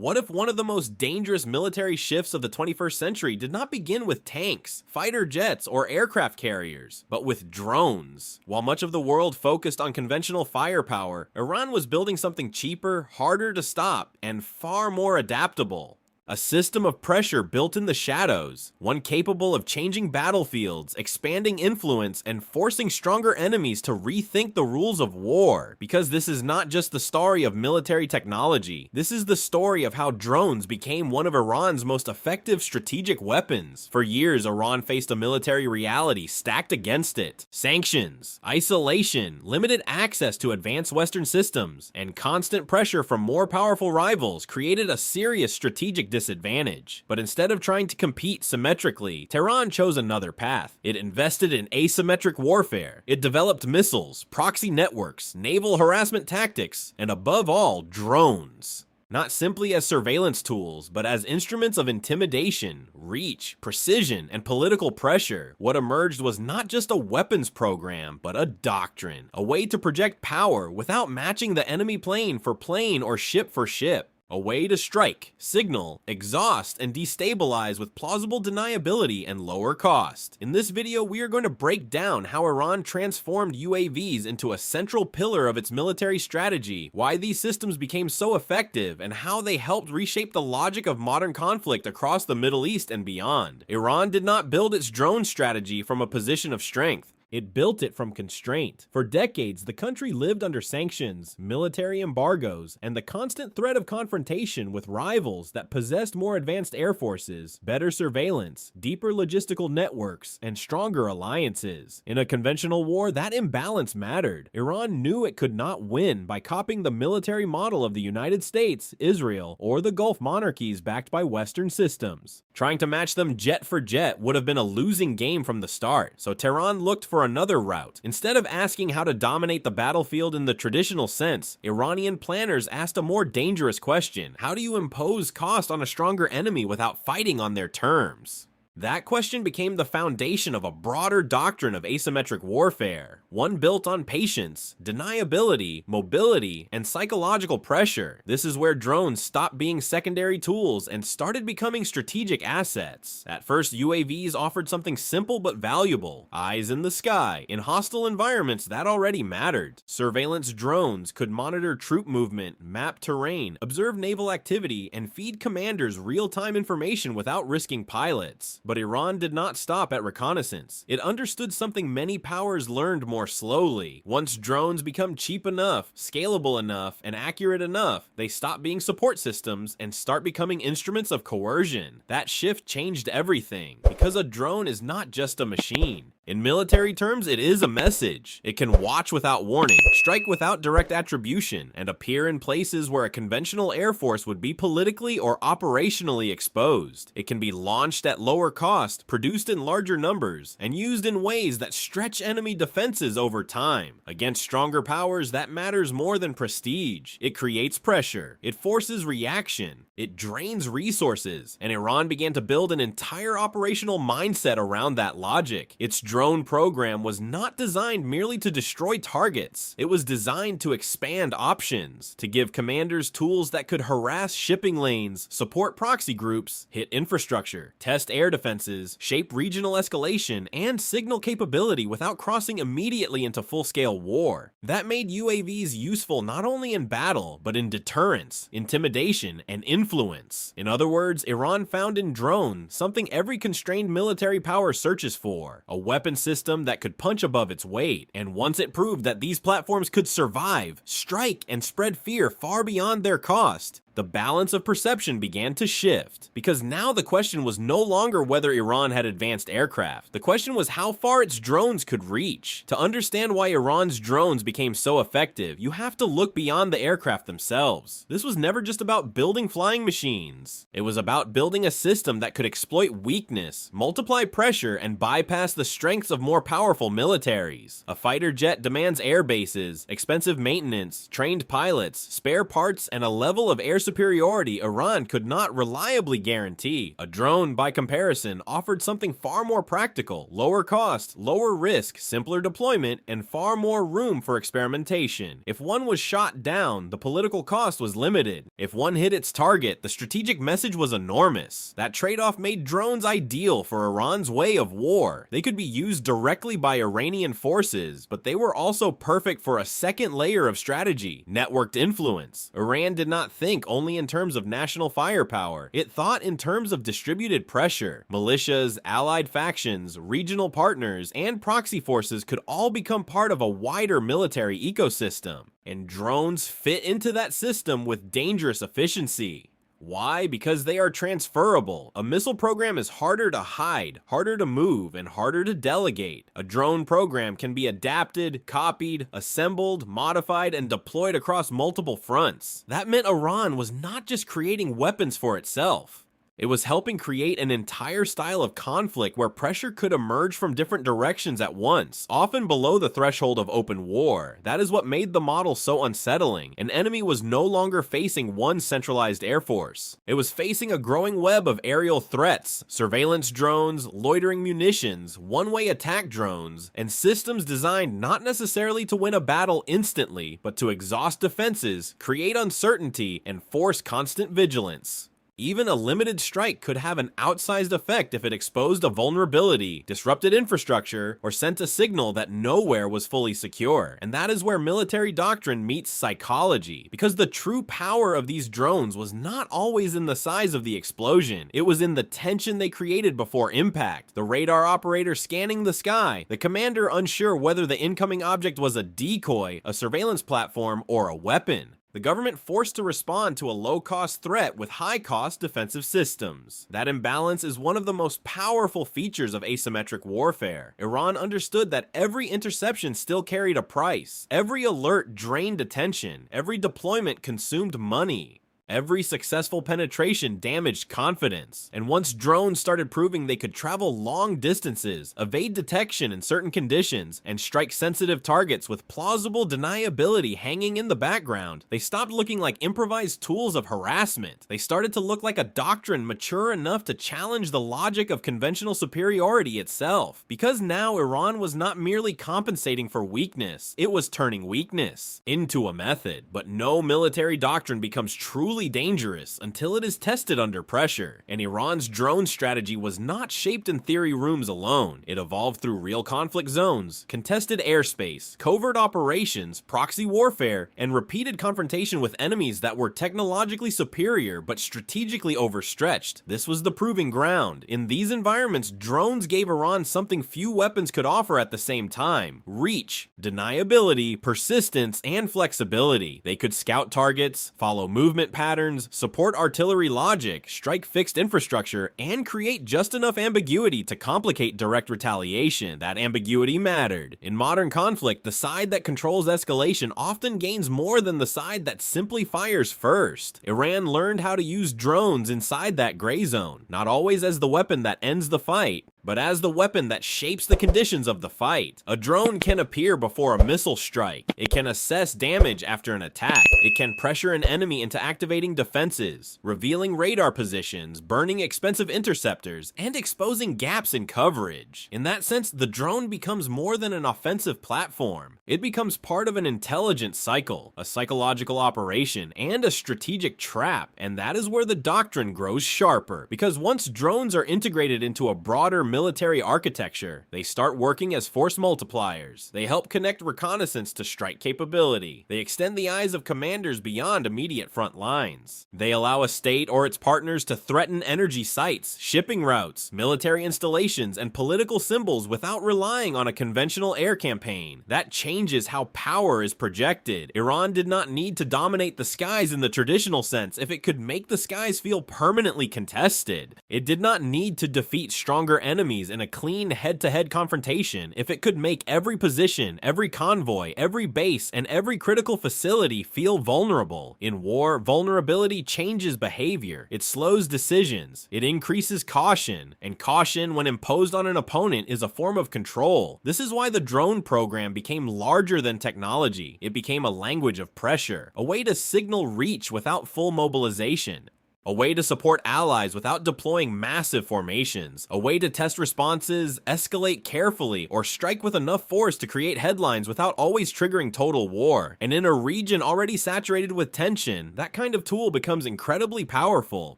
What if one of the most dangerous military shifts of the 21st century did not begin with tanks, fighter jets, or aircraft carriers, but with drones? While much of the world focused on conventional firepower, Iran was building something cheaper, harder to stop, and far more adaptable. A system of pressure built in the shadows, one capable of changing battlefields, expanding influence, and forcing stronger enemies to rethink the rules of war. Because this is not just the story of military technology, this is the story of how drones became one of Iran's most effective strategic weapons. For years, Iran faced a military reality stacked against it. Sanctions, isolation, limited access to advanced Western systems, and constant pressure from more powerful rivals created a serious strategic disadvantage. But instead of trying to compete symmetrically, Tehran chose another path. It invested in asymmetric warfare. It developed missiles, proxy networks, naval harassment tactics, and above all, drones. Not simply as surveillance tools, but as instruments of intimidation, reach, precision, and political pressure. What emerged was not just a weapons program, but a doctrine, a way to project power without matching the enemy plane for plane or ship for ship. A way to strike, signal, exhaust, and destabilize with plausible deniability and lower cost. In this video, we are going to break down how Iran transformed UAVs into a central pillar of its military strategy, why these systems became so effective, and how they helped reshape the logic of modern conflict across the Middle East and beyond. Iran did not build its drone strategy from a position of strength. It built it from constraint. For decades, the country lived under sanctions, military embargoes, and the constant threat of confrontation with rivals that possessed more advanced air forces, better surveillance, deeper logistical networks, and stronger alliances. In a conventional war, that imbalance mattered. Iran knew it could not win by copying the military model of the United States, Israel, or the Gulf monarchies backed by Western systems. Trying to match them jet for jet would have been a losing game from the start, so Tehran looked for another route. Instead of asking how to dominate the battlefield in the traditional sense, Iranian planners asked a more dangerous question. How do you impose cost on a stronger enemy without fighting on their terms? That question became the foundation of a broader doctrine of asymmetric warfare, one built on patience, deniability, mobility, and psychological pressure. This is where drones stopped being secondary tools and started becoming strategic assets. At first, UAVs offered something simple but valuable: eyes in the sky. In hostile environments, that already mattered. Surveillance drones could monitor troop movement, map terrain, observe naval activity, and feed commanders real-time information without risking pilots. But Iran did not stop at reconnaissance. It understood something many powers learned more slowly. Once drones become cheap enough, scalable enough, and accurate enough, they stop being support systems and start becoming instruments of coercion. That shift changed everything, because a drone is not just a machine. In military terms, it is a message. It can watch without warning, strike without direct attribution, and appear in places where a conventional air force would be politically or operationally exposed. It can be launched at lower cost, produced in larger numbers, and used in ways that stretch enemy defenses over time. Against stronger powers, that matters more than prestige. It creates pressure, it forces reaction, it drains resources, and Iran began to build an entire operational mindset around that logic. Its drone program was not designed merely to destroy targets. It was designed to expand options, to give commanders tools that could harass shipping lanes, support proxy groups, hit infrastructure, test air defenses, shape regional escalation, and signal capability without crossing immediately into full-scale war. That made UAVs useful not only in battle, but in deterrence, intimidation, and influence. In other words, Iran found in drone something every constrained military power searches for: a weapon system that could punch above its weight. And once it proved that these platforms could survive, strike, and spread fear far beyond their cost, the balance of perception began to shift. Because now the question was no longer whether Iran had advanced aircraft. The question was how far its drones could reach. To understand why Iran's drones became so effective, you have to look beyond the aircraft themselves. This was never just about building flying machines. It was about building a system that could exploit weakness, multiply pressure, and bypass the strengths of more powerful militaries. A fighter jet demands air bases, expensive maintenance, trained pilots, spare parts, and a level of air superiority Iran could not reliably guarantee. A drone, by comparison, offered something far more practical, lower cost, lower risk, simpler deployment, and far more room for experimentation. If one was shot down, the political cost was limited. If one hit its target, the strategic message was enormous. That trade-off made drones ideal for Iran's way of war. They could be used directly by Iranian forces, but they were also perfect for a second layer of strategy, networked influence. Iran did not think only in terms of national firepower. It thought in terms of distributed pressure. Militias, allied factions, regional partners, and proxy forces could all become part of a wider military ecosystem. And drones fit into that system with dangerous efficiency. Why? Because they are transferable. A missile program is harder to hide, harder to move, and harder to delegate. A drone program can be adapted, copied, assembled, modified, and deployed across multiple fronts. That meant Iran was not just creating weapons for itself. It was helping create an entire style of conflict where pressure could emerge from different directions at once, often below the threshold of open war. That is what made the model so unsettling. An enemy was no longer facing one centralized air force. It was facing a growing web of aerial threats, surveillance drones, loitering munitions, one-way attack drones, and systems designed not necessarily to win a battle instantly, but to exhaust defenses, create uncertainty, and force constant vigilance. Even a limited strike could have an outsized effect if it exposed a vulnerability, disrupted infrastructure, or sent a signal that nowhere was fully secure. And that is where military doctrine meets psychology, because the true power of these drones was not always in the size of the explosion. It was in the tension they created before impact, the radar operator scanning the sky, the commander unsure whether the incoming object was a decoy, a surveillance platform, or a weapon. The government forced to respond to a low-cost threat with high-cost defensive systems. That imbalance is one of the most powerful features of asymmetric warfare. Iran understood that every interception still carried a price. Every alert drained attention. Every deployment consumed money. Every successful penetration damaged confidence, and once drones started proving they could travel long distances, evade detection in certain conditions, and strike sensitive targets with plausible deniability hanging in the background, they stopped looking like improvised tools of harassment. They started to look like a doctrine mature enough to challenge the logic of conventional superiority itself. Because now Iran was not merely compensating for weakness, it was turning weakness into a method. But no military doctrine becomes truly dangerous until it is tested under pressure, and Iran's drone strategy was not shaped in theory rooms alone. It evolved through real conflict zones, contested airspace, covert operations, proxy warfare, and repeated confrontation with enemies that were technologically superior but strategically overstretched. This was the proving ground. In these environments, drones gave Iran something few weapons could offer at the same time: reach, deniability, persistence, and flexibility. They could scout targets, follow movement patterns, support artillery logic, strike fixed infrastructure, and create just enough ambiguity to complicate direct retaliation. That ambiguity mattered. In modern conflict, the side that controls escalation often gains more than the side that simply fires first. Iran learned how to use drones inside that gray zone, not always as the weapon that ends the fight, but as the weapon that shapes the conditions of the fight. A drone can appear before a missile strike. It can assess damage after an attack. It can pressure an enemy into activating defenses, revealing radar positions, burning expensive interceptors, and exposing gaps in coverage. In that sense, the drone becomes more than an offensive platform. It becomes part of an intelligence cycle, a psychological operation, and a strategic trap. And that is where the doctrine grows sharper, because once drones are integrated into a broader military architecture, they start working as force multipliers. They help connect reconnaissance to strike capability. They extend the eyes of commanders beyond immediate front lines. They allow a state or its partners to threaten energy sites, shipping routes, military installations, and political symbols without relying on a conventional air campaign. That changes how power is projected. Iran did not need to dominate the skies in the traditional sense if it could make the skies feel permanently contested. It did not need to defeat stronger enemies enemies in a clean head-to-head confrontation if it could make every position, every convoy, every base, and every critical facility feel vulnerable. In war, vulnerability changes behavior. It slows decisions. It increases caution. And caution, when imposed on an opponent, is a form of control. This is why the drone program became larger than technology. It became a language of pressure, a way to signal reach without full mobilization. A way to support allies without deploying massive formations. A way to test responses, escalate carefully, or strike with enough force to create headlines without always triggering total war. And in a region already saturated with tension, that kind of tool becomes incredibly powerful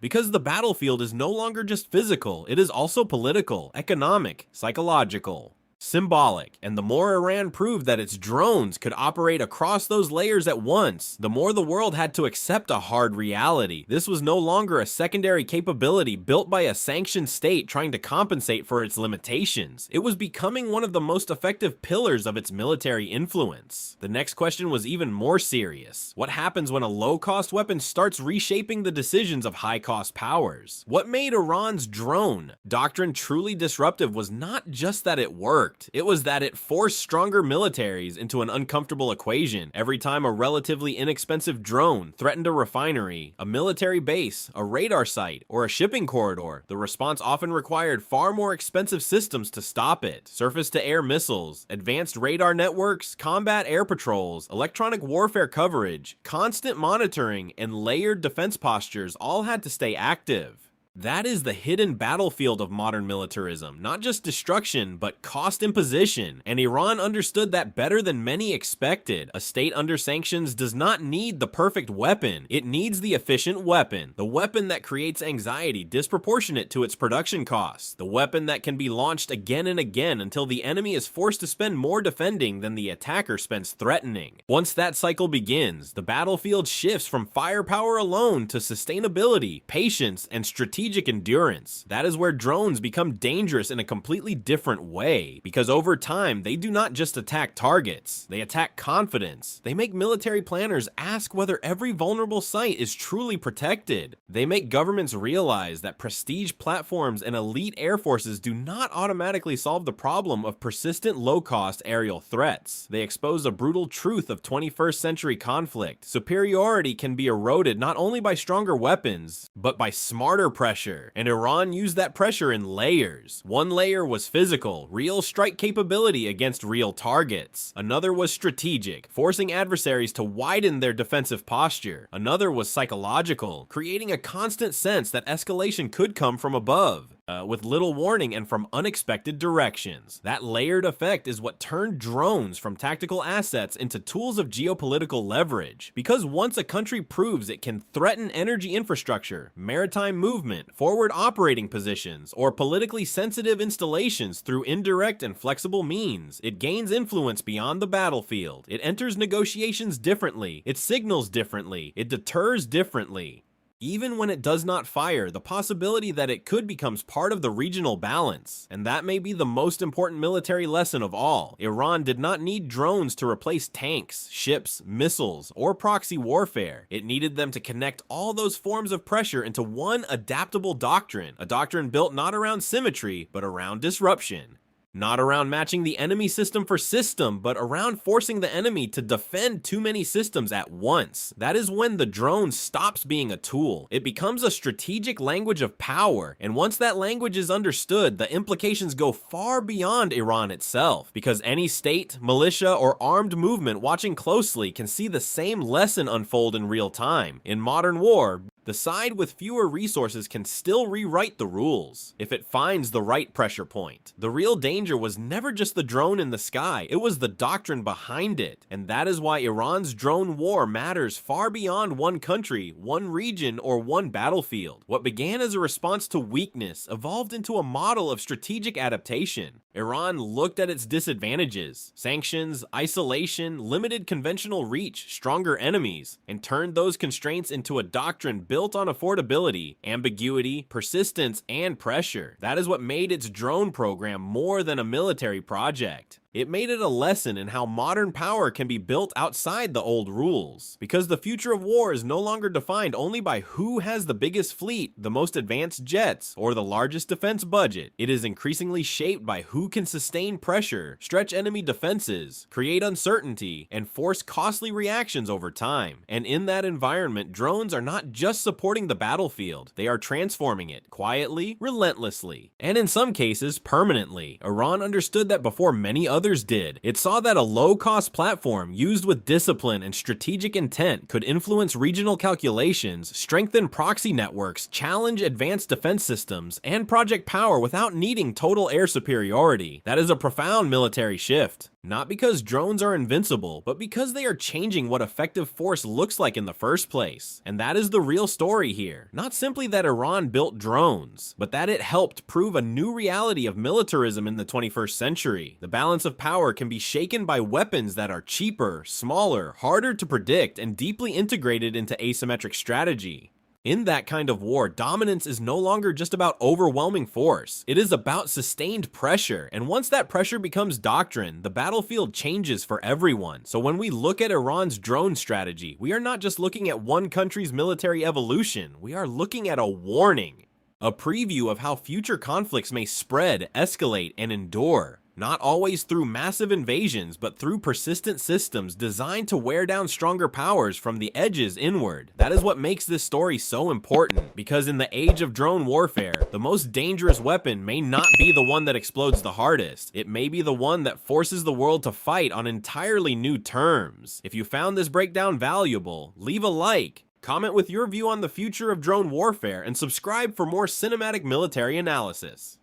because the battlefield is no longer just physical, it is also political, economic, psychological, symbolic. And the more Iran proved that its drones could operate across those layers at once, the more the world had to accept a hard reality. This was no longer a secondary capability built by a sanctioned state trying to compensate for its limitations. It was becoming one of the most effective pillars of its military influence. The next question was even more serious. What happens when a low-cost weapon starts reshaping the decisions of high-cost powers? What made Iran's drone doctrine truly disruptive was not just that it worked. It was that it forced stronger militaries into an uncomfortable equation. Every time a relatively inexpensive drone threatened a refinery, a military base, a radar site, or a shipping corridor, the response often required far more expensive systems to stop it. Surface-to-air missiles, advanced radar networks, combat air patrols, electronic warfare coverage, constant monitoring, and layered defense postures all had to stay active. That is the hidden battlefield of modern militarism, not just destruction, but cost imposition, and Iran understood that better than many expected. A state under sanctions does not need the perfect weapon, it needs the efficient weapon, the weapon that creates anxiety disproportionate to its production costs, the weapon that can be launched again and again until the enemy is forced to spend more defending than the attacker spends threatening. Once that cycle begins, the battlefield shifts from firepower alone to sustainability, patience, and strategic endurance. That is where drones become dangerous in a completely different way, because over time, they do not just attack targets, they attack confidence. They make military planners ask whether every vulnerable site is truly protected. They make governments realize that prestige platforms and elite air forces do not automatically solve the problem of persistent low-cost aerial threats. They expose a brutal truth of 21st century conflict. Superiority can be eroded not only by stronger weapons, but by smarter pressure. And Iran used that pressure in layers. One layer was physical, real strike capability against real targets. Another was strategic, forcing adversaries to widen their defensive posture. Another was psychological, creating a constant sense that escalation could come from above. With little warning and from unexpected directions. That layered effect is what turned drones from tactical assets into tools of geopolitical leverage. Because once a country proves it can threaten energy infrastructure, maritime movement, forward operating positions, or politically sensitive installations through indirect and flexible means, it gains influence beyond the battlefield. It enters negotiations differently, it signals differently, it deters differently. Even when it does not fire, the possibility that it could becomes part of the regional balance. And that may be the most important military lesson of all. Iran did not need drones to replace tanks, ships, missiles, or proxy warfare. It needed them to connect all those forms of pressure into one adaptable doctrine. A doctrine built not around symmetry, but around disruption. Not around matching the enemy system for system, but around forcing the enemy to defend too many systems at once. That is when the drone stops being a tool. It becomes a strategic language of power, and once that language is understood, the implications go far beyond Iran itself, because any state, militia, or armed movement watching closely can see the same lesson unfold in real time. In modern war, the side with fewer resources can still rewrite the rules if it finds the right pressure point. The real danger was never just the drone in the sky, it was the doctrine behind it. And that is why Iran's drone war matters far beyond one country, one region, or one battlefield. What began as a response to weakness evolved into a model of strategic adaptation. Iran looked at its disadvantages, sanctions, isolation, limited conventional reach, stronger enemies, and turned those constraints into a doctrine built on affordability, ambiguity, persistence, and pressure. That is what made its drone program more than a military project. It made it a lesson in how modern power can be built outside the old rules. Because the future of war is no longer defined only by who has the biggest fleet, the most advanced jets, or the largest defense budget. It is increasingly shaped by who can sustain pressure, stretch enemy defenses, create uncertainty, and force costly reactions over time. And in that environment, drones are not just supporting the battlefield, they are transforming it quietly, relentlessly, and in some cases, permanently. Iran understood that before many others did. It saw that a low-cost platform used with discipline and strategic intent could influence regional calculations, strengthen proxy networks, challenge advanced defense systems, and project power without needing total air superiority. That is a profound military shift. Not because drones are invincible, but because they are changing what effective force looks like in the first place. And that is the real story here. Not simply that Iran built drones, but that it helped prove a new reality of militarism in the 21st century. The balance of power can be shaken by weapons that are cheaper, smaller, harder to predict, and deeply integrated into asymmetric strategy. In that kind of war, dominance is no longer just about overwhelming force. It is about sustained pressure, and once that pressure becomes doctrine, the battlefield changes for everyone. So when we look at Iran's drone strategy, we are not just looking at one country's military evolution, we are looking at a warning. A preview of how future conflicts may spread, escalate, and endure. Not always through massive invasions, but through persistent systems designed to wear down stronger powers from the edges inward. That is what makes this story so important, because in the age of drone warfare, the most dangerous weapon may not be the one that explodes the hardest. It may be the one that forces the world to fight on entirely new terms. If you found this breakdown valuable, leave a like, comment with your view on the future of drone warfare, and subscribe for more cinematic military analysis.